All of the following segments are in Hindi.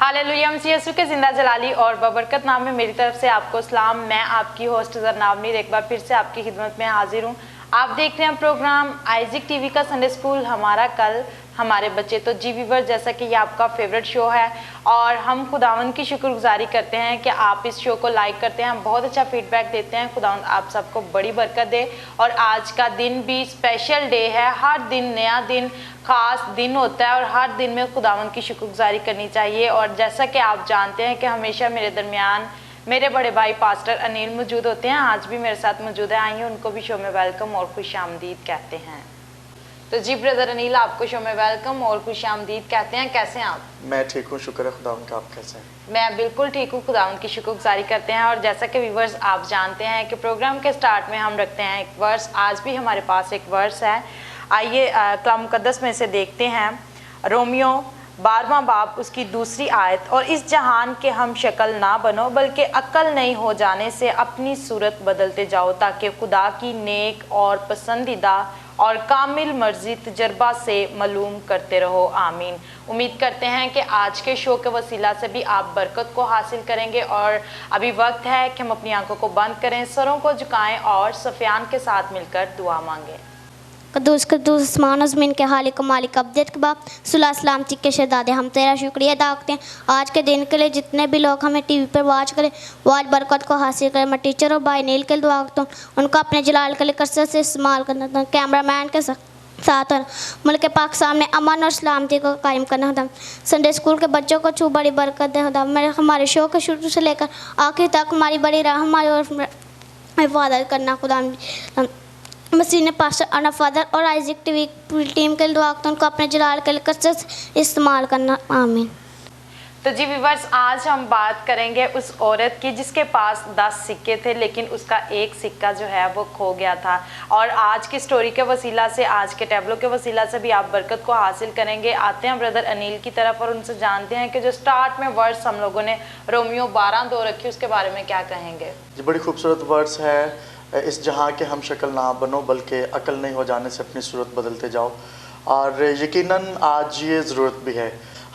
हालेलुया, मसीह यीशु के जिंदा जलाली और बबरकत नाम में मेरी तरफ से आपको सलाम। मैं आपकी होस्ट जरनावनीर एक बार फिर से आपकी खिदमत में हाजिर हूँ। आप देख रहे हैं प्रोग्राम आइजिक टीवी का संडे स्कूल हमारा कल हमारे बच्चे। तो जी व्यूअर्स, जैसा कि ये आपका फेवरेट शो है और हम खुदावंद की शुक्रगुजारी करते हैं कि आप इस शो को लाइक करते हैं, हम बहुत अच्छा फीडबैक देते हैं। खुदावंद आप सबको बड़ी बरकत दे। और आज का दिन भी स्पेशल डे है। हर दिन नया दिन खास दिन होता है और हर दिन में खुदावंद की शुक्रगुजारी करनी चाहिए। और जैसा कि आप जानते हैं कि हमेशा मेरे दरमियान मेरे बड़े भाई पास्टर अनिल मौजूद होते हैं। आज भी मेरे साथ मौजूद है। आइए उनको भी शो में वेलकम और खुशामदीद कहते हैं। तो जी ब्रदर अनिल, आपको शो में वेलकम और खुशामदीद कहते हैं। कैसे हैं आप? मैं ठीक हूँ, शुक्र है खुदावंद का। आप कैसे हैं? मैं बिल्कुल ठीक हूँ। खुदावंद की शुक्रगुजारी करते हैं। और जैसा कि व्यूअर्स आप जानते हैं कि प्रोग्राम के स्टार्ट में हम रखते हैं एक वर्स। आज भी हमारे पास एक वर्स है। आइए कलाम मुकद्दस में से देखते हैं। रोमियो 12वां बाब उसकी दूसरी आयत। और इस जहान के हम शक्ल ना बनो बल्कि अक्ल नहीं हो जाने से अपनी सूरत बदलते जाओ, ताकि खुदा की नेक और पसंदीदा और कामिल मर्जी तजर्बा से मालूम करते रहो। आमीन। उम्मीद करते हैं कि आज के शो के वसीला से भी आप बरकत को हासिल करेंगे। और अभी वक्त है कि हम अपनी आंखों को बंद करें, सरों को झुकाएं और सफियान के साथ मिलकर दुआ मांगें। कद्दूस कद्दूस आसमान और ज़मीन के हालिक मालिक अब्दत के बाप सुलह सलामती के शहजादे, हम तेरा शुक्रिया अदा करते हैं आज के दिन के लिए। जितने भी लोग हमें टीवी पर वाच करें वो आज बरकत को हासिल करें। मैं टीचर और भाई नील के लिए दुआ करता हूँ, उनको अपने जलाल के लिए कसरत से इस्तेमाल करना था। कैमरा मैन के साथ और मुल्क पाकिस्तान में अमन और सलामती को कायम करना था। संडे स्कूल के बच्चों को छू बड़ी बरकत दे खुदा। मेरे हमारे शो के शुरू से लेकर आखिर तक हमारी बड़ी रहमत और हिफाजत करना खुदा। मसीह ने पास्टर अना फादर और आइजिक टीवी पूरी टीम के लिए दुआ करता हूं, उनको अपने जलाल के लिए कसरत इस्तेमाल करना। आमीन। तो जी व्यूअर्स, आज हम बात करेंगे उस औरत की जिसके पास 10 सिक्के थे, लेकिन उसका एक सिक्का जो है वो खो गया था। और आज की स्टोरी के वसीला से, आज के टैबलो के वसीला से भी आप बरकत को हासिल करेंगे। आते हैं ब्रदर अनिल की तरफ और उनसे जानते हैं कि जो स्टार्ट में वर्ड्स हम लोगों ने रोमियो 12:2 रखी, उसके बारे में क्या कहेंगे। जी, बड़ी खूबसूरत वर्ड्स है। इस जहाँ के हम शक्ल ना बनो बल्कि अकल नहीं हो जाने से अपनी सूरत बदलते जाओ। और यकीनन आज ये ज़रूरत भी है,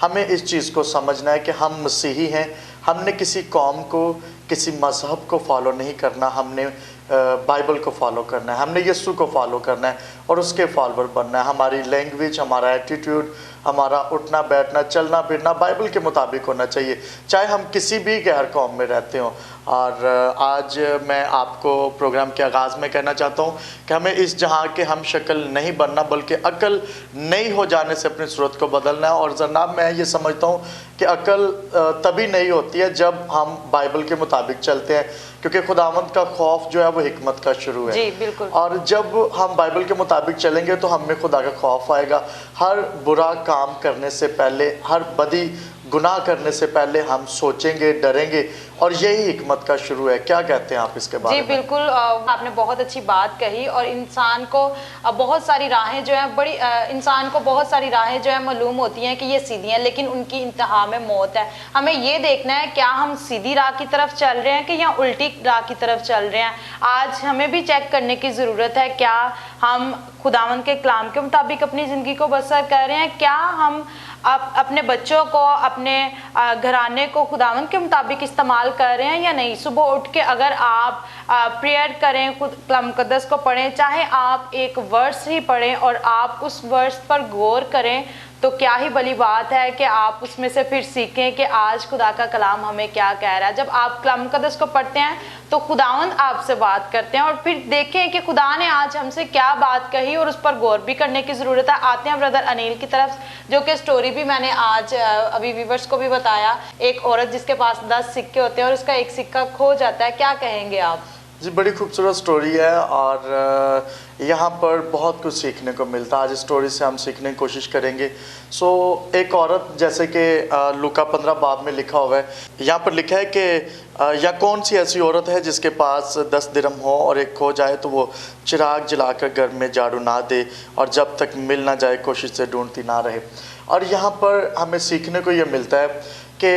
हमें इस चीज़ को समझना है कि हम मसीही हैं। हमने किसी कौम को, किसी मज़हब को फॉलो नहीं करना, हमने बाइबल को फॉलो करना है, हमने यीशु को फॉलो करना है और उसके फॉलोअर बनना है। हमारी लैंग्वेज, हमारा एटीट्यूड, हमारा उठना बैठना चलना फिरना बाइबल के मुताबिक होना चाहिए, चाहे हम किसी भी गैर कौम में रहते हों। और आज मैं आपको प्रोग्राम के आगाज़ में कहना चाहता हूँ कि हमें इस जहाँ के हम शक्ल नहीं बनना बल्कि अकल नहीं हो जाने से अपनी सूरत को बदलना है। और जनाब, मैं ये समझता हूँ कि अकल तभी नहीं होती है जब हम बाइबल के मुताबिक चलते हैं, क्योंकि खुदावंद का खौफ जो है वो हिकमत का शुरू है। जी बिल्कुल। और जब हम बाइबल के मुताबिक चलेंगे तो हमें खुदा का खौफ आएगा। हर बुरा काम करने से पहले, हर बदी गुनाह करने से पहले हम सोचेंगे, डरेंगे, और यही हिकमत का शुरू है। क्या कहते हैं आप इसके बारे में? जी बिल्कुल, आपने बहुत अच्छी बात कही। और इंसान को बहुत सारी राहें जो है इंसान को बहुत सारी राहें जो है मालूम होती हैं कि ये सीधी हैं, लेकिन उनकी इंतहा में मौत है। हमें ये देखना है क्या हम सीधी राह की तरफ चल रहे हैं कि या उल्टी राह की तरफ चल रहे हैं। आज हमें भी चेक करने की ज़रूरत है, क्या हम खुदावंद के कलाम के मुताबिक अपनी ज़िंदगी को बसर कर रहे हैं, क्या हम अपने बच्चों को, अपने घराने को खुदावंद के मुताबिक इस्तेमाल कर रहे हैं या नहीं। सुबह उठ के अगर आप प्रेयर करें, खुद कलाम मुकद्दस को पढ़ें, चाहे आप एक वर्स ही पढ़ें और आप उस वर्स पर गौर करें, तो क्या ही बड़ी बात है कि आप उसमें से फिर सीखें कि आज खुदा का कलाम हमें क्या कह रहा है। जब आप कलाम मुकद्दस को पढ़ते हैं तो खुदावंद आपसे बात करते हैं और फिर देखें कि खुदा ने आज हमसे क्या बात कही और उस पर गौर भी करने की ज़रूरत है। आते हैं ब्रदर अनिल की तरफ, जो कि स्टोरी भी मैंने आज अभी व्यूअर्स को भी बताया। एक औरत जिसके पास 10 सिक्के होते हैं और उसका एक सिक्का खो जाता है। क्या कहेंगे आप? जी, बड़ी खूबसूरत स्टोरी है और यहाँ पर बहुत कुछ सीखने को मिलता है। आज इस स्टोरी से हम सीखने की कोशिश करेंगे। एक औरत, जैसे कि लूका 15 बाब में लिखा हुआ है, यहाँ पर लिखा है कि या कौन सी ऐसी औरत है जिसके पास 10 दिरहम हो और एक खो जाए तो वो चिराग जलाकर घर में झाड़ू ना दे और जब तक मिल ना जाए कोशिश से ढूंढती ना रहे। और यहाँ पर हमें सीखने को ये मिलता है कि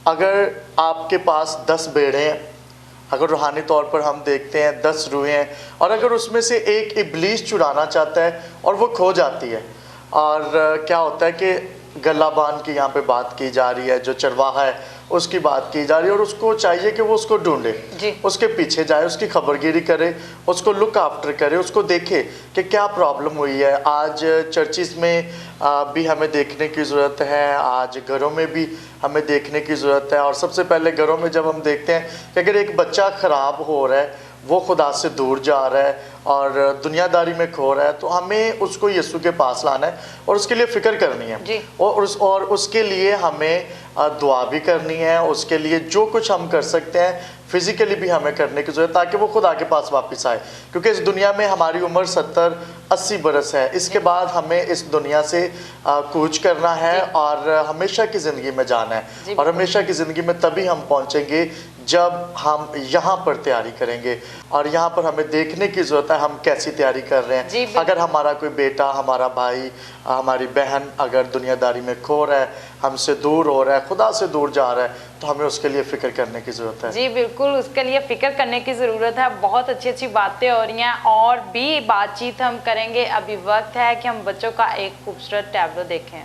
अगर आपके पास 10 भेड़ें हैं, अगर रूहानी तौर पर हम देखते हैं 10 रूहें हैं, और अगर उसमें से एक इब्लीस चुराना चाहता है और वो खो जाती है, और क्या होता है कि गला बांध की यहाँ पे बात की जा रही है, जो चरवाहा है उसकी बात की जा रही है, और उसको चाहिए कि वो उसको ढूंढे, उसके पीछे जाए, उसकी खबरगिरी करे, उसको लुक आफ्टर करे, उसको देखे कि क्या प्रॉब्लम हुई है। आज चर्चिस में भी हमें देखने की ज़रूरत है, आज घरों में भी हमें देखने की ज़रूरत है। और सबसे पहले घरों में जब हम देखते हैं कि अगर एक बच्चा ख़राब हो रहा है, वो खुदा से दूर जा रहा है और दुनियादारी में खो रहा है, तो हमें उसको यीशु के पास लाना है और उसके लिए फ़िक्र करनी है और उसके लिए हमें दुआ भी करनी है। उसके लिए जो कुछ हम कर सकते हैं फिज़िकली भी हमें करने की ज़रूरत है, ताकि वो खुदा के पास वापस आए, क्योंकि इस दुनिया में हमारी उम्र 70-80 बरस है। इसके बाद हमें इस दुनिया से कूच करना है और हमेशा की ज़िंदगी में जाना है, और हमेशा की ज़िंदगी में तभी हम पहुँचेंगे जब हम यहाँ पर तैयारी करेंगे। और यहाँ पर हमें देखने की ज़रूरत है हम कैसी तैयारी कर रहे हैं। अगर हमारा कोई बेटा, हमारा भाई, हमारी बहन अगर दुनियादारी में खो रहा है, हमसे दूर हो रहा है, खुदा से दूर जा रहा है, तो हमें उसके लिए फ़िक्र करने की ज़रूरत है। जी बिल्कुल, उसके लिए फ़िक्र करने की ज़रूरत है। बहुत अच्छी अच्छी बातें हो रही हैं और भी बातचीत हम करेंगे। अभी वक्त है कि हम बच्चों का एक खूबसूरत टैबलो देखें।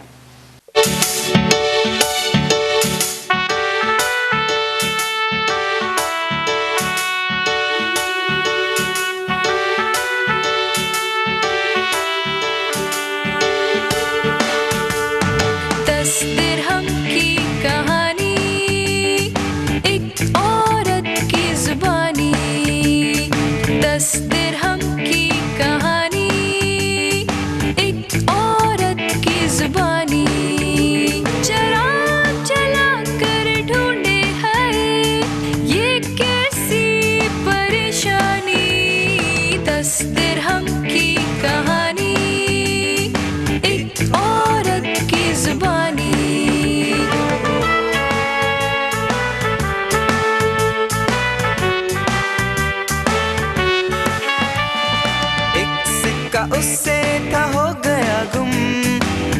उससे था हो गया गुम,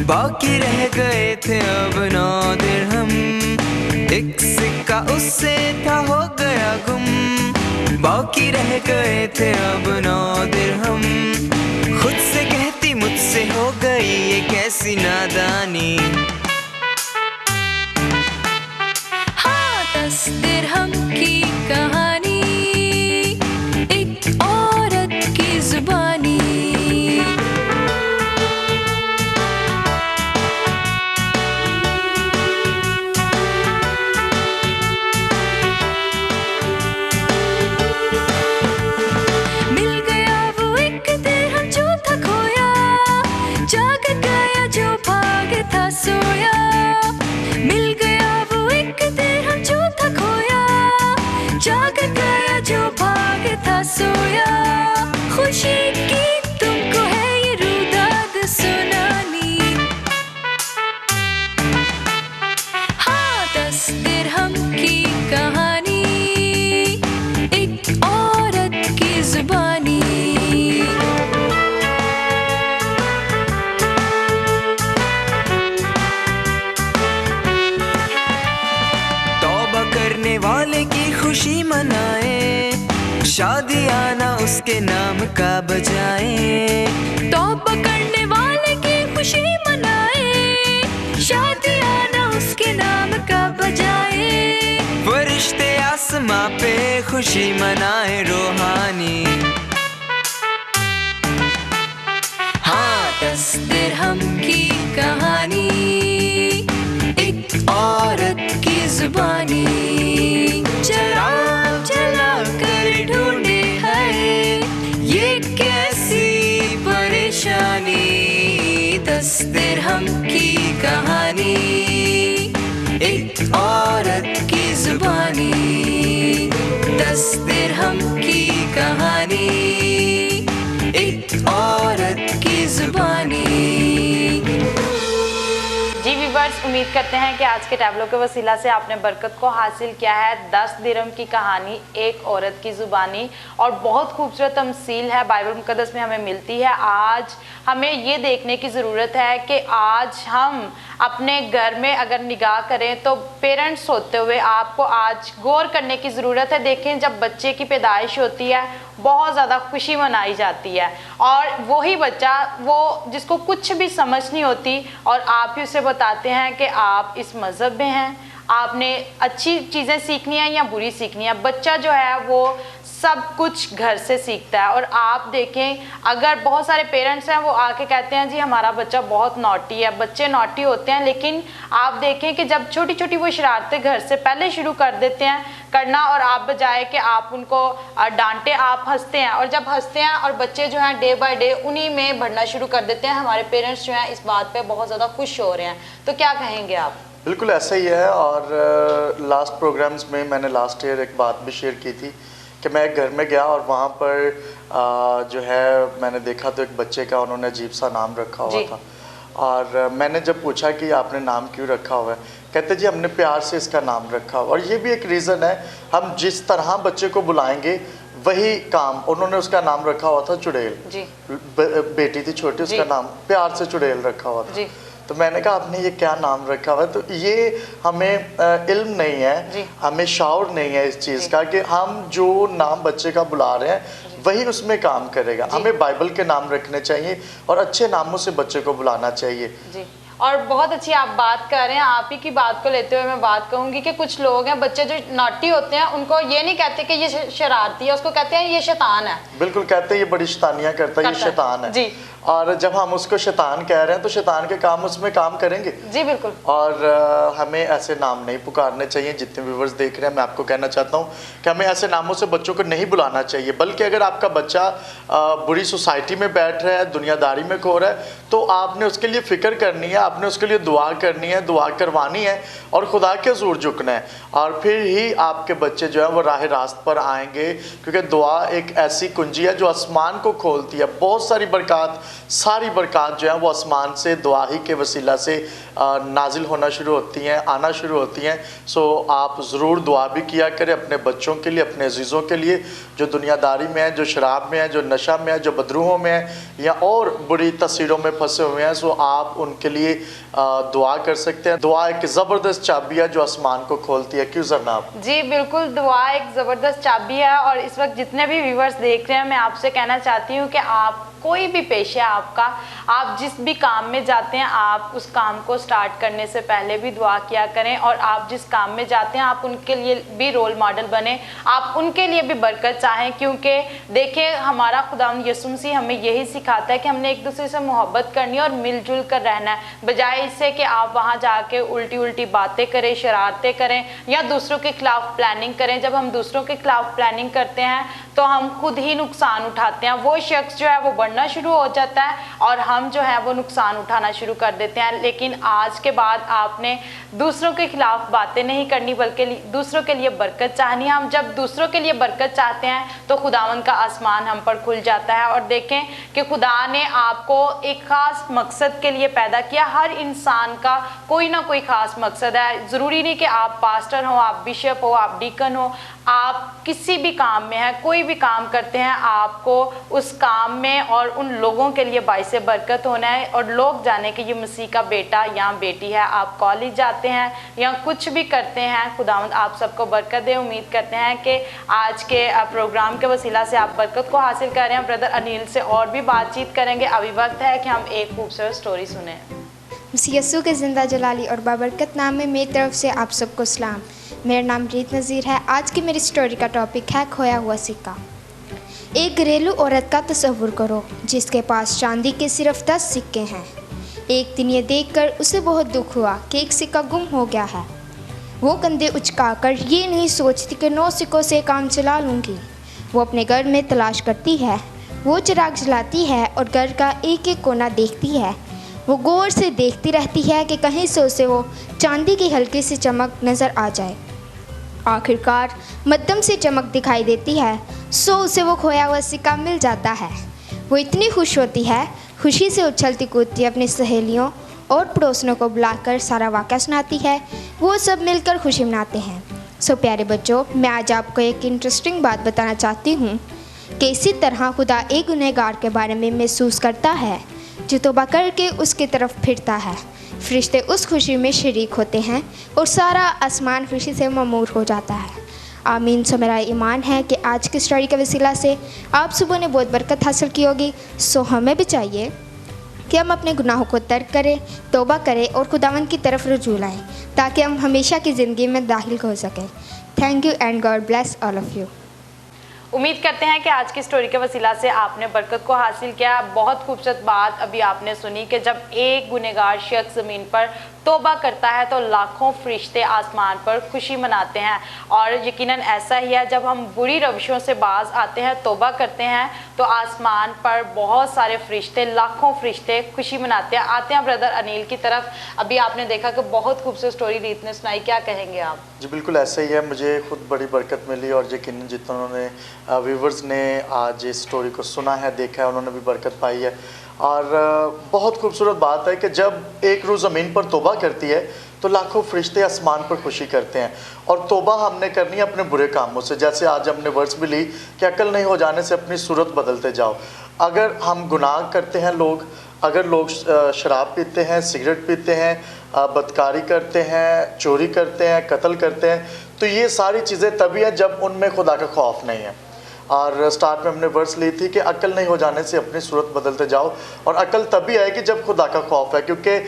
बाकी रह गए थे अब 9 दिरहम। एक सिक्का उससे था हो गया गुम, बाकी रह गए थे अब 9 दिरहम। खुद से कहती मुझसे हो गई ये कैसी नादानी। हाँ, 10 दिरहम की कहानी, एक औरत की जुबानी। सोया मिल गया वो एक दिरहम जो था खोया, जाग गया जो भाग था सोया। खुशी की तुमको है ये रुदाद सुनानी। हाँ, 10 दिरहम की कहानी, एक औरत की जुबानी। वाले की खुशी मनाए, शादी आना उसके नाम का बजाए। तौबा करने वाले की खुशी मनाए, शादी आना उसके नाम का बजाए। फरिश्ते आसमां पे खुशी मनाए रूहानी। हाँ, 10 दिरहम की कहानी, एक औरत की जुबानी। चला चला कर ढूंढे है ये कैसी परेशानी। 10 दिरहम की कहानी, एक औरत की जुबानी। 10 दिरहम की कहानी, एक औरत की जुबानी। जी व्यूअर्स, उम्मीद करते हैं कि आज के टैबलो के वसीला से आपने बरकत को हासिल किया है। 10 दिरहम की कहानी, एक औरत की जुबानी, और बहुत खूबसूरत तमसील है बाइबल मुकद्दस में हमें मिलती है। आज हमें ये देखने की ज़रूरत है कि आज हम अपने घर में अगर निगाह करें तो पेरेंट्स होते हुए आपको आज गौर करने की ज़रूरत है। देखें, जब बच्चे की पैदाइश होती है बहुत ज़्यादा खुशी मनाई जाती है, और वही बच्चा वो जिसको कुछ भी समझ नहीं होती और आप ही उसे बताते हैं कि आप इस मज़हब में हैं, आपने अच्छी चीज़ें सीखनी है या बुरी सीखनी है। बच्चा जो है वो सब कुछ घर से सीखता है। और आप देखें, अगर बहुत सारे पेरेंट्स हैं वो आके कहते हैं जी हमारा बच्चा बहुत नॉटी है, बच्चे नॉटी होते हैं, लेकिन आप देखें कि जब छोटी छोटी वो शरारतें घर से पहले शुरू कर देते हैं करना, और आप बजाय कि आप उनको डांटे आप हंसते हैं, और जब हंसते हैं और बच्चे जो हैं डे बाय डे उन्हीं में बढ़ना शुरू कर देते हैं। हमारे पेरेंट्स जो हैं इस बात पे बहुत ज़्यादा खुश हो रहे हैं, तो क्या कहेंगे आप? बिल्कुल ऐसा ही है। और लास्ट प्रोग्राम्स में मैंने लास्ट ईयर एक बात भी शेयर की थी कि मैं एक घर में गया और वहाँ पर जो है मैंने देखा तो एक बच्चे का उन्होंने अजीब सा नाम रखा हुआ था। और मैंने जब पूछा कि आपने नाम क्यों रखा हुआ है, कहते जी हमने प्यार से इसका नाम रखा। और ये भी एक रीज़न है, हम जिस तरह बच्चे को बुलाएंगे वही काम। उन्होंने उसका नाम रखा हुआ था चुड़ैल जी। बेटी थी छोटी, उसका नाम प्यार से चुड़ैल रखा हुआ था जी। तो मैंने कहा आपने ये क्या नाम रखा हुआ है? तो ये हमें इल्म नहीं है, हमें शौर नहीं है इस चीज़ का कि हम जो नाम बच्चे का बुला रहे हैं वही उसमें काम करेगा। हमें बाइबल के नाम रखने चाहिए और अच्छे नामों से बच्चे को बुलाना चाहिए जी। और बहुत अच्छी आप बात कर रहे हैं। आप ही की बात को लेते हुए मैं बात कहूँगी कि कुछ लोग हैं, बच्चे जो नॉटी होते हैं उनको ये नहीं कहते कि ये शरारती है, उसको कहते हैं ये शैतान है। बिल्कुल कहते हैं ये बड़ी शैतानियाँ करता है, ये शैतान है जी। और जब हम उसको शैतान कह रहे हैं तो शैतान के काम उसमें काम करेंगे जी। बिल्कुल। और हमें ऐसे नाम नहीं पुकारने चाहिए। जितने व्यूवर्स देख रहे हैं मैं आपको कहना चाहता हूँ कि हमें ऐसे नामों से बच्चों को नहीं बुलाना चाहिए, बल्कि अगर आपका बच्चा बुरी सोसाइटी में बैठ रहा है, दुनियादारी में खो रहा है, तो आपने उसके लिए फ़िक्र करनी है, आपने उसके लिए दुआ करनी है, दुआ करवानी है और खुदा के हज़ूर झुकना है, और फिर ही आपके बच्चे जो है वो राह रास्त पर आएंगे। क्योंकि दुआ एक ऐसी कुंजी है जो आसमान को खोलती है। बहुत सारी बरक़ात, सारी बरक़ात जो है वो आसमान से दुआ ही के वसीला से नाजिल होना शुरू होती हैं, आना शुरू होती हैं। सो आप ज़रूर दुआ भी किया करें अपने बच्चों के लिए, अपने अजीज़ों के लिए जो दुनियादारी में है, जो शराब में है, जो नशा में है, जो बदरूहों में है या और बुरी तस्वीरों में फंसे हुए हैं। सो आप उनके लिए दुआ कर सकते हैं। दुआ एक ज़बरदस्त चाबी है जो आसमान को खोलती है। क्यों जनाब? जी बिल्कुल, दुआ एक ज़बरदस्त चाबी है। और इस वक्त जितने भी व्यूवर्स देख रहे हैं, मैं आपसे कहना चाहती हूँ कि आप कोई भी पेशा है आपका, आप जिस भी काम में जाते हैं आप उस काम को स्टार्ट करने से पहले भी दुआ किया करें। और आप जिस काम में जाते हैं आप उनके लिए भी रोल मॉडल बने, आप उनके लिए भी बरकत चाहें। क्योंकि देखिए हमारा खुदावंद यीशु मसीह हमें यही सिखाता है कि हमने एक दूसरे से मोहब्बत करनी है और मिलजुल कर रहना है, बजाय इससे कि आप वहाँ जाके उल्टी उल्टी बातें करें, शरारतें करें या दूसरों के खिलाफ प्लानिंग करें। जब हम दूसरों के खिलाफ प्लानिंग करते हैं तो हम खुद ही नुकसान उठाते हैं। वो शख्स जो है वो बढ़ना शुरू हो जाता है और हम जो है वो नुकसान उठाना शुरू कर देते हैं। लेकिन आज के बाद आपने दूसरों के खिलाफ बातें नहीं करनी, बल्कि दूसरों के लिए बरकत चाहनी है। हम जब दूसरों के लिए बरकत चाहते हैं तो खुदावंद का आसमान हम पर खुल जाता है। और देखें कि खुदा ने आपको एक ख़ास मकसद के लिए पैदा किया। हर इंसान का कोई ना कोई ख़ास मकसद है। ज़रूरी नहीं कि आप पास्टर हो, आप बिशप हो, आप डीकन हो, आप किसी भी काम में हैं, कोई भी काम करते हैं, आपको उस काम में और उन लोगों के लिए बाइस बरकत होना है और लोग जाने कि ये मसीह का बेटा या बेटी है। आप कॉलेज जाते हैं या कुछ भी करते हैं, खुदावंद आप सबको बरकत दे। उम्मीद करते हैं कि आज के प्रोग्राम के वसीला से आप बरकत को हासिल कर रहे हैं। ब्रदर अनिल से और भी बातचीत करेंगे। अभी वक्त है कि हम एक खूबसूरत स्टोरी सुने। मसीह यीशु के ज़िंदा जलाली और बाबरकत नाम में मेरी तरफ से आप सबको सलाम। मेरा नाम रीत नज़ीर है। आज की मेरी स्टोरी का टॉपिक है खोया हुआ सिक्का। एक घरेलू औरत का तस्वुर करो जिसके पास चांदी के सिर्फ 10 सिक्के हैं। एक दिन ये देखकर उसे बहुत दुख हुआ कि एक सिक्का गुम हो गया है। वो कंधे उचकाकर ये नहीं सोचती कि 9 सिक्कों से काम चला लूँगी। वो अपने घर में तलाश करती है। वो चिराग जलाती है और घर का एक एक कोना देखती है। वो गौर से देखती रहती है कि कहीं से उसे वो चांदी की हल्की सी चमक नज़र आ जाए। आखिरकार मध्यम सी चमक दिखाई देती है, सो उसे वो खोया हुआ सिक्का मिल जाता है। वो इतनी खुश होती है, खुशी से उछलती कूदती अपनी सहेलियों और पड़ोसियों को बुलाकर सारा वाक़या सुनाती है। वो सब मिलकर खुशी मनाते हैं। सो प्यारे बच्चों, मैं आज आपको एक इंटरेस्टिंग बात बताना चाहती हूँ कि इसी तरह खुदा एक गुनहगार के बारे में महसूस करता है जो तौबा करके उसकी तरफ फिरता है। फरिश्ते उस खुशी में शरीक होते हैं और सारा आसमान खुशी से ममूर हो जाता है। आमीन। सो मेरा ईमान है कि आज की स्टोरी के वसीला से आप सुबह ने बहुत बरकत हासिल की होगी। सो हमें भी चाहिए कि हम अपने गुनाहों को तर्क करें, तौबा करें और खुदावंद की तरफ रुजू लाएं ताकि हम हमेशा की ज़िंदगी में दाखिल हो सकें। Thank you and God bless all of you. उम्मीद करते हैं कि आज की स्टोरी के वसीला से आपने बरकत को हासिल किया। बहुत खूबसूरत बात अभी आपने सुनी कि जब एक गुनहगार शख्स ज़मीन पर तौबा करता है तो लाखों फरिश्ते आसमान पर खुशी मनाते हैं। और यकीनन ऐसा ही है, जब हम बुरी रविशों से बाज आते हैं, तौबा करते हैं, तो आसमान पर बहुत सारे फरिश्ते, लाखों फरिश्ते खुशी मनाते हैं। आते हैं ब्रदर अनिल की तरफ। अभी आपने देखा कि बहुत खूबसूरत स्टोरी रीत ने सुनाई, क्या कहेंगे आप? जी बिल्कुल ऐसा ही है, मुझे खुद बड़ी बरकत मिली और यकीनन जितने व्यूवर्स ने आज इस स्टोरी को सुना है, देखा है, उन्होंने भी बरकत पाई है। और बहुत खूबसूरत बात है कि जब एक रूह ज़मीन पर तौबा करती है तो लाखों फरिश्ते आसमान पर खुशी करते हैं। और तौबा हमने करनी है अपने बुरे कामों से, जैसे आज हमने वर्ड्स भी ली कि अकल नहीं हो जाने से अपनी सूरत बदलते जाओ। अगर हम गुनाह करते हैं, अगर लोग शराब पीते हैं, सिगरेट पीते हैं, बदकारी करते हैं, चोरी करते हैं, कत्ल करते हैं, तो ये सारी चीज़ें तभी हैं जब उनमें खुदा का खौफ नहीं है। और स्टार्ट में हमने वर्ड्स ली थी कि अकल नहीं हो जाने से अपनी सूरत बदलते जाओ। और अकल तभी आएगी जब खुदा का खौफ है, क्योंकि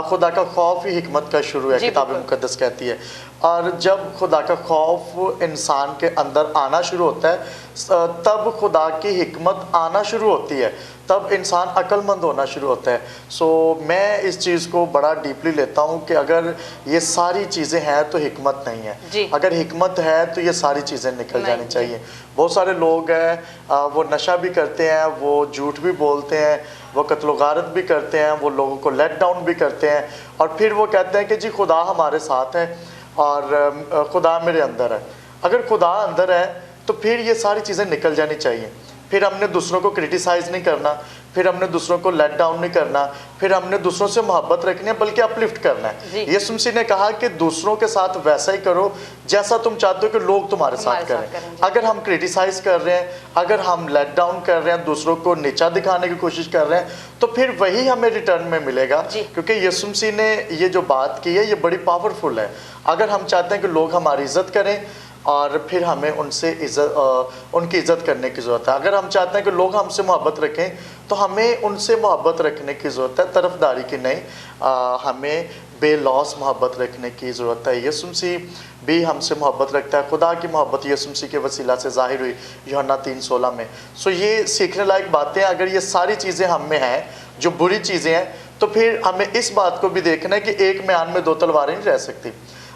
खुदा का खौफ ही हिकमत का शुरू है, किताब मुकद्दस कहती है। और जब खुदा का खौफ इंसान के अंदर आना शुरू होता है तब खुदा की हिकमत आना शुरू होती है, तब इंसान अक्लमंद होना शुरू होता है। सो मैं इस चीज़ को बड़ा डीपली लेता हूँ कि अगर ये सारी चीज़ें हैं तो हिकमत नहीं है, अगर हिकमत है तो ये सारी चीज़ें निकल जानी चाहिए। बहुत सारे लोग हैं वो नशा भी करते हैं, वो झूठ भी बोलते हैं, वो कत्ल गारत भी करते हैं, वो लोगों को लेट डाउन भी करते हैं, और फिर वो कहते हैं कि जी खुदा हमारे साथ है और खुदा मेरे अंदर है। अगर खुदा अंदर है तो फिर ये सारी चीज़ें निकल जानी चाहिए। फिर हमने दूसरों को क्रिटिसाइज़ नहीं करना, फिर हमने दूसरों को लेट डाउन नहीं करना, फिर हमने दूसरों से मोहब्बत रखनी है बल्कि अपलिफ्ट करना है। यीशु मसीह ने कहा कि दूसरों के साथ वैसा ही करो जैसा तुम चाहते हो कि लोग तुम्हारे साथ करें। अगर हम क्रिटिसाइज़ कर रहे हैं, अगर हम लेट डाउन कर रहे हैं, दूसरों को नीचा दिखाने की कोशिश कर रहे हैं, तो फिर वही हमें रिटर्न में मिलेगा, क्योंकि यीशु मसीह ने ये जो बात की है ये बड़ी पावरफुल है। अगर हम चाहते हैं कि लोग हमारी इज़्ज़त करें और फिर हमें उनकी इज़्ज़त करने की ज़रूरत है। अगर हम चाहते हैं कि लोग हमसे मोहब्बत रखें तो हमें उनसे मोहब्बत रखने की ज़रूरत है, तरफदारी की नहीं। हमें बेलौस मोहब्बत रखने की ज़रूरत है। यीशु मसीह भी हमसे मोहब्बत रखता है, खुदा की मोहब्बत यीशु मसीह के वसीला से ज़ाहिर हुई यूहन्ना 3:16 में। सो ये सीखने लायक बातें, अगर ये सारी चीज़ें हम में हैं जो बुरी चीज़ें हैं, तो फिर हमें इस बात को भी देखना है कि एक म्यान में दो तलवारें नहीं रह सकती।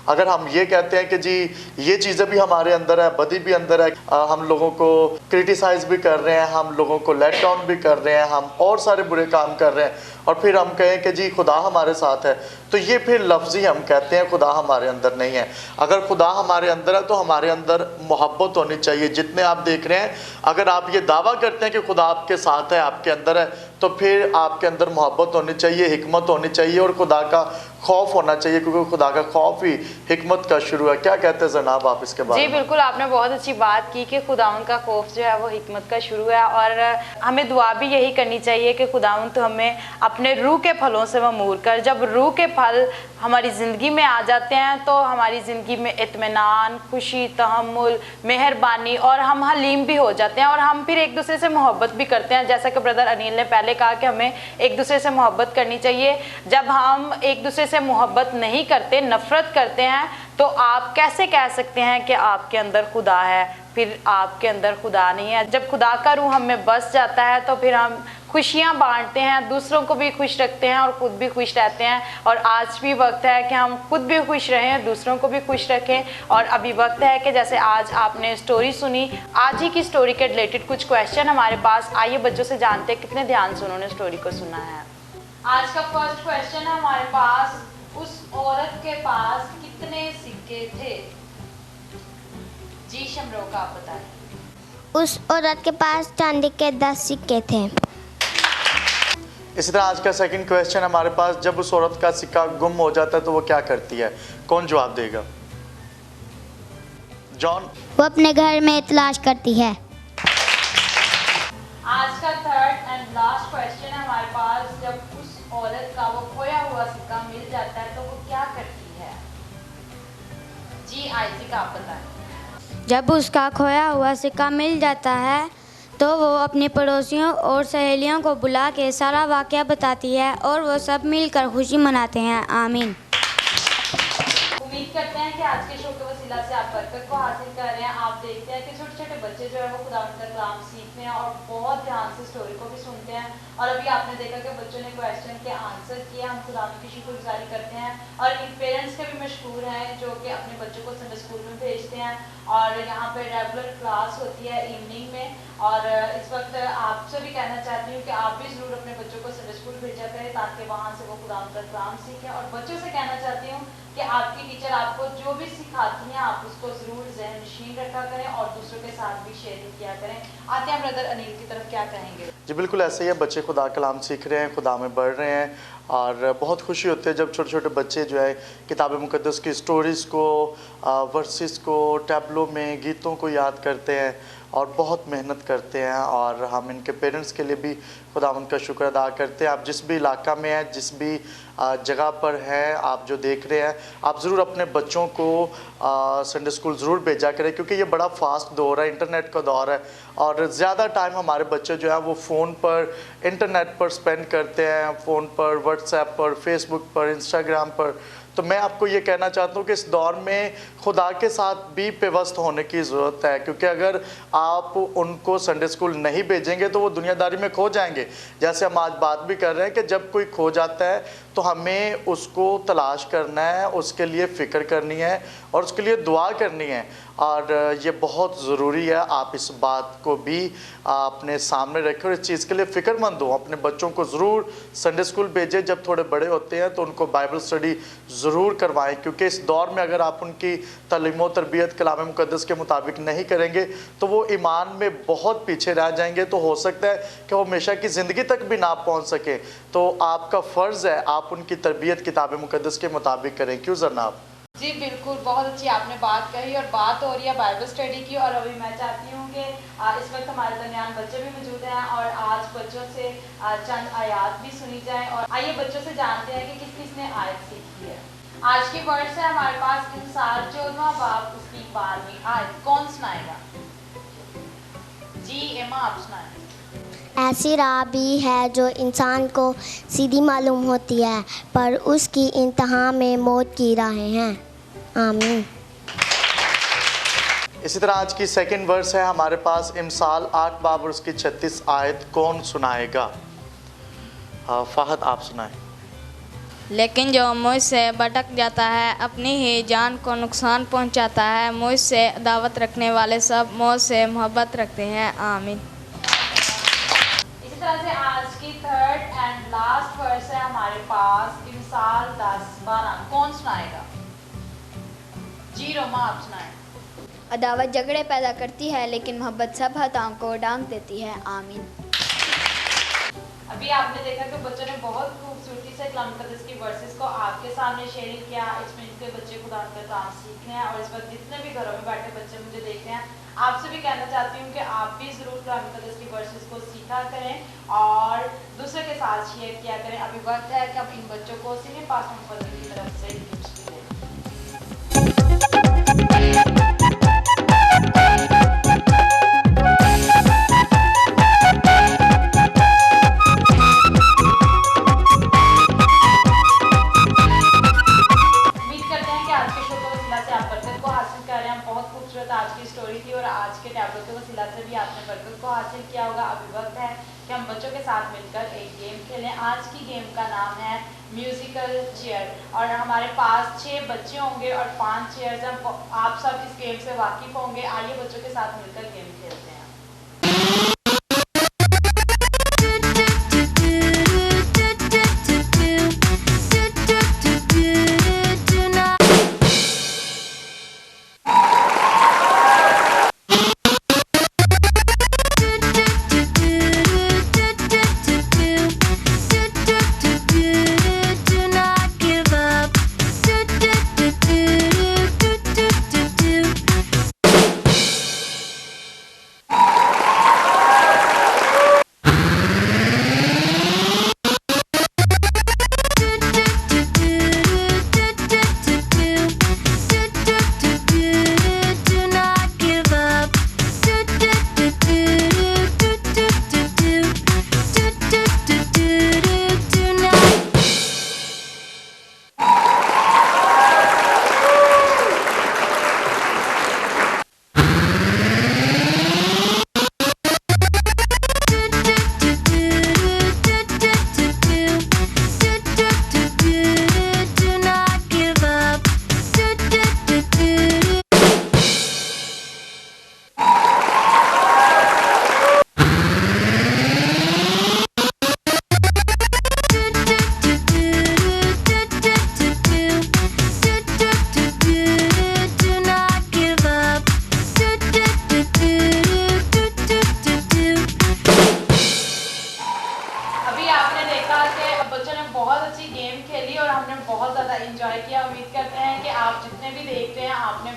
अगर हम ये कहते हैं कि जी ये चीज़ें भी हमारे अंदर है, बदी भी अंदर है, हम लोगों को क्रिटिसाइज़ भी कर रहे हैं, हम लोगों को लेट डाउन भी कर रहे हैं, हम और सारे बुरे काम कर रहे हैं, और फिर हम कहें कि जी खुदा हमारे साथ है, तो ये फिर लफ्ज़ी हम कहते हैं खुदा हमारे अंदर नहीं है। अगर खुदा हमारे अंदर है तो हमारे अंदर मोहब्बत होनी चाहिए। जितने आप देख रहे हैं, अगर आप ये दावा करते हैं कि खुदा आपके साथ है, आपके अंदर है, तो फिर आपके अंदर मोहब्बत होनी चाहिए, हिकमत होनी चाहिए और खुदा का खौफ होना चाहिए, क्योंकि खुदा का खौफ ही हिकमत का शुरू है। क्या कहते हैं जनाब आप इसके बारे में? जी बिल्कुल, आपने बहुत अच्छी बात की कि खुदावंद का खौफ जो है वो हिकमत का शुरू है। और हमें दुआ भी यही करनी चाहिए कि खुदावंद तो हमें अपने रूह के फलों से ममूर कर। जब रूह के फल हमारी ज़िंदगी में आ जाते हैं तो हमारी ज़िंदगी में इत्मीनान, खुशी, तहम्मुल, मेहरबानी, और हम हलीम भी हो जाते हैं, और हम फिर एक दूसरे से मोहब्बत भी करते हैं। जैसा कि ब्रदर अनिल ने पहले कहा कि हमें एक दूसरे से मोहब्बत करनी चाहिए। जब हम एक दूसरे से मोहब्बत नहीं करते, नफ़रत करते हैं, तो आप कैसे कह सकते हैं कि आपके अंदर खुदा है? फिर आपके अंदर खुदा नहीं है। जब खुदा का रूह हम में बस जाता है तो फिर हम खुशियाँ बांटते हैं, दूसरों को भी खुश रखते हैं और खुद भी खुश रहते हैं। और आज भी वक्त है कि हम खुद भी खुश रहें, दूसरों को भी खुश रखें। और अभी वक्त है कि जैसे आज आपने स्टोरी सुनी, आज ही की स्टोरी के रिलेटेड कुछ क्वेश्चन हमारे पास। आइए बच्चों से जानते हैं कितने ध्यान से उन्होंने स्टोरी को सुना है। आज का फर्स्ट क्वेश्चन है हमारे पास, उस औरत के पास कितने सिक्के थे? जी शमरोका, आप बताएं। उस औरत के पास चांदी के 10 सिक्के थे। इसी तरह आज का सेकंड क्वेश्चन हमारे पास, जब उस औरत का सिक्का गुम हो जाता है तो वो क्या करती है? कौन जवाब देगा? जॉन। वो अपने घर में तलाश करती है। आज का थर्ड एंड लास्ट क्वेश्चन है हमारे पास, जब उस औरत का वो खोया हुआ सिक्का मिल आई सिक्का आप बताएं। जब उसका खोया हुआ सिक्का मिल जाता है तो वो अपने पड़ोसियों और सहेलियों को बुला के सारा वाक़या बताती है और वो सब मिलकर खुशी मनाते हैं। आमीन। उम्मीद करते हैं कि आज के शो के वसीला से आप बरकत को हासिल कर रहे हैं। आप देखते हैं कि छोटे छोटे बच्चे जो है वो खुदावंद का कलाम सीखते हैं और बहुत ध्यान से स्टोरी को भी सुनते हैं। और अभी आपने देखा कि बच्चों ने क्वेश्चन के आंसर किए। हम खुदावंद की शुक्रगुजारी करते हैं और इन पेरेंट्स के भी मशहूर हैं जो कि अपने बच्चों को संडे स्कूल में भेजते हैं और यहाँ पे रेगुलर क्लास होती है इवनिंग में। और इस वक्त आपसे भी कहना चाहती हूँ कि आप भी ज़रूर अपने बच्चों को संडे स्कूल भेजा करें ताकि वहाँ से वो खुदावंद का कलाम सीखें। और बच्चों से कहना चाहती हूँ कि आपकी टीचर आपको जो भी सिखाती हैं आप उसको ज़रूर ज़हन नशीन रखा करें और दूसरों के साथ भी शेयर किया करें। आते हैं ब्रदर अनिल की तरफ, क्या कहेंगे? जी बिल्कुल ऐसे ही है, बच्चे खुदा कलाम सीख रहे हैं, खुदा में बढ़ रहे हैं और बहुत खुशी होती है जब छोटे छोटे बच्चे जो है किताब मुक़द्दस की स्टोरीज़ को, वर्सेस को, टैबलो में गीतों को याद करते हैं और बहुत मेहनत करते हैं। और हम इनके पेरेंट्स के लिए भी खुदावंद का शुक्र अदा करते हैं। आप जिस भी इलाका में हैं, जिस भी जगह पर हैं, आप जो देख रहे हैं, आप ज़रूर अपने बच्चों को संडे स्कूल ज़रूर भेजा करें क्योंकि ये बड़ा फास्ट दौर है, इंटरनेट का दौर है और ज़्यादा टाइम हमारे बच्चे जो है वो फ़ोन पर, इंटरनेट पर स्पेंड करते हैं, फ़ोन पर, व्हाट्सएप पर, फेसबुक पर, इंस्टाग्राम पर। तो मैं आपको ये कहना चाहता हूँ कि इस दौर में खुदा के साथ भी पेवस्त होने की ज़रूरत है क्योंकि अगर आप उनको संडे स्कूल नहीं भेजेंगे तो वो दुनियादारी में खो जाएंगे। जैसे हम आज बात भी कर रहे हैं कि जब कोई खो जाता है तो हमें उसको तलाश करना है, उसके लिए फ़िक्र करनी है और उसके लिए दुआ करनी है और ये बहुत ज़रूरी है। आप इस बात को भी अपने सामने रखें और इस चीज़ के लिए फ़िक्रमंद हो। अपने बच्चों को ज़रूर संडे स्कूल भेजें। जब थोड़े बड़े होते हैं तो उनको बाइबल स्टडी ज़रूर करवाएं क्योंकि इस दौर में अगर आप उनकी तालीम व तरबियत कलाम मुक़द्दस के मुताबिक नहीं करेंगे तो वो ईमान में बहुत पीछे रह जाएंगे। तो हो सकता है कि वो हमेशा की ज़िंदगी तक भी ना पहुँच सके। तो आपका फ़र्ज़ है आप उनकी तरबियत किताब मुक़द्दस के मुताबिक करें। क्यों जनाब? जी बिल्कुल, बहुत अच्छी आपने बात कही और बात हो रही है बाइबल स्टडी की। और अभी मैं चाहती हूँ कि इस वक्त हमारे दरमियान बच्चे भी मौजूद हैं और आज बच्चों से चंद आयत भी सुनी जाए। और आइए बच्चों से जानते हैं कि किस किसने आयत सीखी है। आज की वर्ड्स है हमारे पास इंसाल 14वां बाब उसकी 12वीं आयत। कौन सुनाएगा? जी एमा आप सुनाएं। ऐसी राह भी है जो इंसान को सीधी मालूम होती है पर उसकी इंतहा में मौत की राहें हैं। आमीन। इसी तरह आज की सेकंड वर्स है हमारे पास इमसाल 8 बाब और उसकी 36 आयत। कौन सुनाएगा? फ़हद आप सुनाएं। लेकिन जो मुझ से भटक जाता है अपनी ही जान को नुकसान पहुंचाता है। मुझ से दावत रखने वाले सब मुझ से मोहब्बत रखते हैं। आमीन। इसी तरह से आज की थर्ड एंड लास्ट वर्स है हमारे पास इमसाल 10-12। कौन सुनाएगा? जी रोमा आप सुनाएं। अदावत झगड़े पैदा करती है लेकिन मोहब्बत सब खताओं को ढांक देती है। आमीन। अभी आपने देखा कि बच्चों ने बहुत खूबसूरती से कलाम मुक़द्दस की वर्सेस को आपके सामने शेयर किया। इसमें इनके बच्चे खुदा का काम सीख रहे हैं और इस वक्त जितने भी घरों में बैठे बच्चे मुझे देख रहे हैं, आपसे भी कहना चाहती हूँ कि आप भी ज़रूर कलाम मुक़द्दस की वर्सेस को सीखा करें और दूसरे के साथ शेयर किया करें। अभी वक्त है कि अब इन बच्चों को सीनियर पास फजल की तरफ से गिफ्ट्स भी दें। आज की स्टोरी थी और आज के टैबलो के वसीला से भी आपने बरकत को हासिल किया होगा। अभी वक्त है कि हम बच्चों के साथ मिलकर एक गेम खेलें। आज की गेम का नाम है म्यूजिकल चेयर और हमारे पास 6 बच्चे होंगे और 5 चेयर्स हैं। आप सब इस गेम से वाकिफ होंगे। आइए बच्चों के साथ मिलकर गेम खेलते हैं।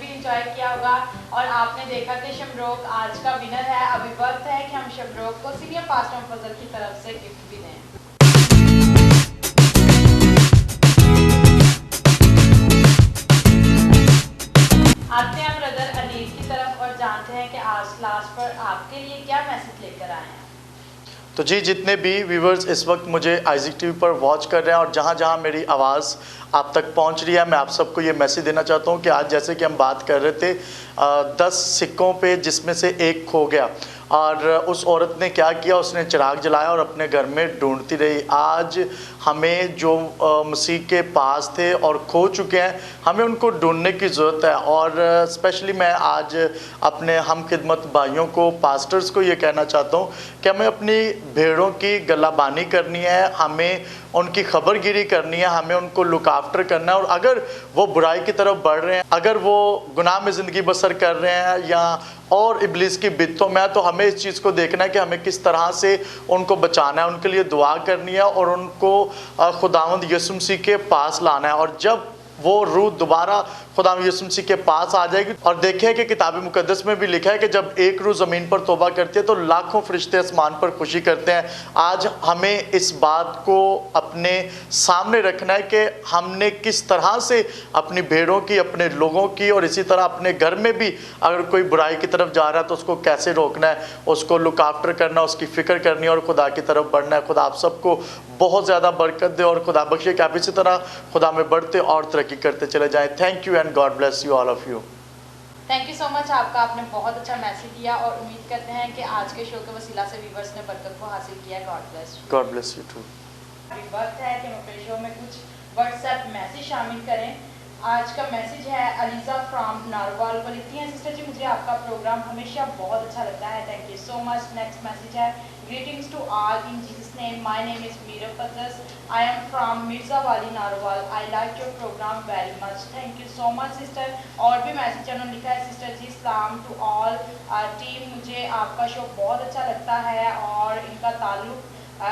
भी इंजॉय किया होगा और आपने देखा कि शमरोक आज का विनर है। अभी वक्त है कि हम शमरोक को सीनियर पास्टर फजल की तरफ से गिफ्ट भी दें। आते हैं ब्रदर अनीस की तरफ और जानते हैं कि आज क्लास पर आपके लिए क्या मैसेज लेकर आए हैं। तो जी, जितने भी व्यूवर्स इस वक्त मुझे आइज़िक टीवी पर वॉच कर रहे हैं और जहाँ जहाँ मेरी आवाज़ आप तक पहुँच रही है, मैं आप सबको ये मैसेज देना चाहता हूँ कि आज जैसे कि हम बात कर रहे थे 10 सिक्कों पे जिसमें से एक खो गया और उस औरत ने क्या किया, उसने चिराग जलाया और अपने घर में ढूंढती रही। आज हमें जो मसीह के पास थे और खो चुके हैं, हमें उनको ढूंढने की ज़रूरत है। और स्पेशली मैं आज अपने हम खिदमत भाइयों को, पास्टर्स को ये कहना चाहता हूँ कि हमें अपनी भेड़ों की गलाबानी करनी है, हमें उनकी खबरगिरी करनी है, हमें उनको लुक आफ्टर करना है। और अगर वो बुराई की तरफ बढ़ रहे हैं, अगर वो गुनाह में ज़िंदगी बसर कर रहे हैं या और इब्लीस की बित्तों में, तो हमें इस चीज़ को देखना है कि हमें किस तरह से उनको बचाना है, उनके लिए दुआ करनी है और उनको खुदावंद यीशु मसीह के पास लाना है। और जब वो रूह दोबारा खुदावंद यीशु मसीह के पास आ जाएगी, और देखिए कि किताब मुकद्दस में भी लिखा है कि जब एक रूह ज़मीन पर तौबा करती है तो लाखों फरिश्ते आसमान पर खुशी करते हैं। आज हमें इस बात को अपने सामने रखना है कि हमने किस तरह से अपनी भेड़ों की, अपने लोगों की और इसी तरह अपने घर में भी अगर कोई बुराई की तरफ जा रहा है तो उसको कैसे रोकना है, उसको लुक आफ्टर करना, उसकी फ़िक्र करनी है और खुदा की तरफ बढ़ना है। खुदा आप सबको बहुत ज़्यादा बरकत दे और खुदा बख्शे कि आप इसी तरह खुदा में बढ़ते और तरक्की करते चले जाएँ। Thank you and God bless you all of you. Thank you so much आपका, आपने बहुत अच्छा मैसेज दिया और उम्मीद करते हैं कि आज के शो के वसीला से व्यूवर्स ने बरकत को हासिल किया। God bless you too. अभी वक्त है कि हम अपने शो में कुछ व्हाट्सएप मैसेज शामिल करें। आज का मैसेज है अलीजा फ्रॉम नारवाल। वो लिखती हैं, सिस्टर जी मुझे आपका प्रोग्राम हमेशा बहुत अच्छा लगता है, thank you so much. Next message है, greetings to all in Jesus name, my name is Meera Fatas, I am from Mirza Wali Narwal, I like your programme very much, thank you so much sister. और भी मैसेज उन्होंने लिखा है, सिस्टर जी सलाम टू ऑल टीम, मुझे आपका शो बहुत अच्छा लगता है और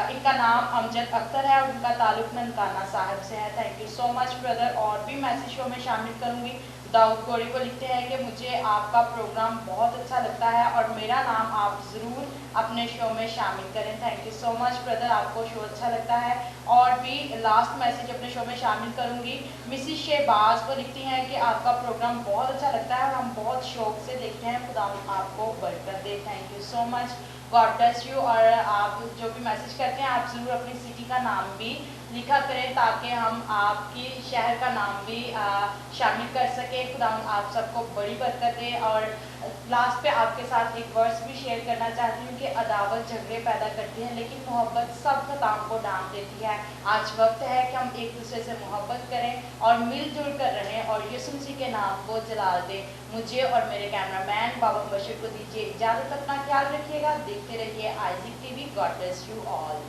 इनका नाम अमजद अख्तर है और उनका ताल्लुक ननकाना साहब से है, thank you so much brother. और भी मैसेज शो में शामिल करूंगी। दाऊद गौरी को लिखते हैं कि मुझे आपका प्रोग्राम बहुत अच्छा लगता है और मेरा नाम आप ज़रूर अपने शो में शामिल करें, thank you so much brother, आपको शो अच्छा लगता है। और भी लास्ट मैसेज अपने शो में शामिल करूंगी। मिसिस शहबाज को लिखती हैं कि आपका प्रोग्राम बहुत अच्छा लगता है और हम बहुत शौक से देखते हैं, खुदा आपको बरकत दे, thank you so much, God bless you. और आप जो भी मैसेज करते हैं आप ज़रूर अपनी सिटी का नाम भी लिखा करें ताकि हम आपकी शहर का नाम भी शामिल कर सकें। खुदा आप सबको बड़ी बरकत दे। और लास्ट पे आपके साथ एक वर्स भी शेयर करना चाहती हूँ कि अदावत झगड़े पैदा करती है लेकिन मोहब्बत सब खताओं को डांट देती है। आज वक्त है कि हम एक दूसरे से मोहब्बत करें और मिलजुल कर रहें और यीशु मसीह के नाम को जलाल दें। मुझे और मेरे कैमरामैन बाबा बशीर को दीजिए इजाज़त, अपना ख्याल रखिएगा, देखते रहिए Isaac TV. God bless you all.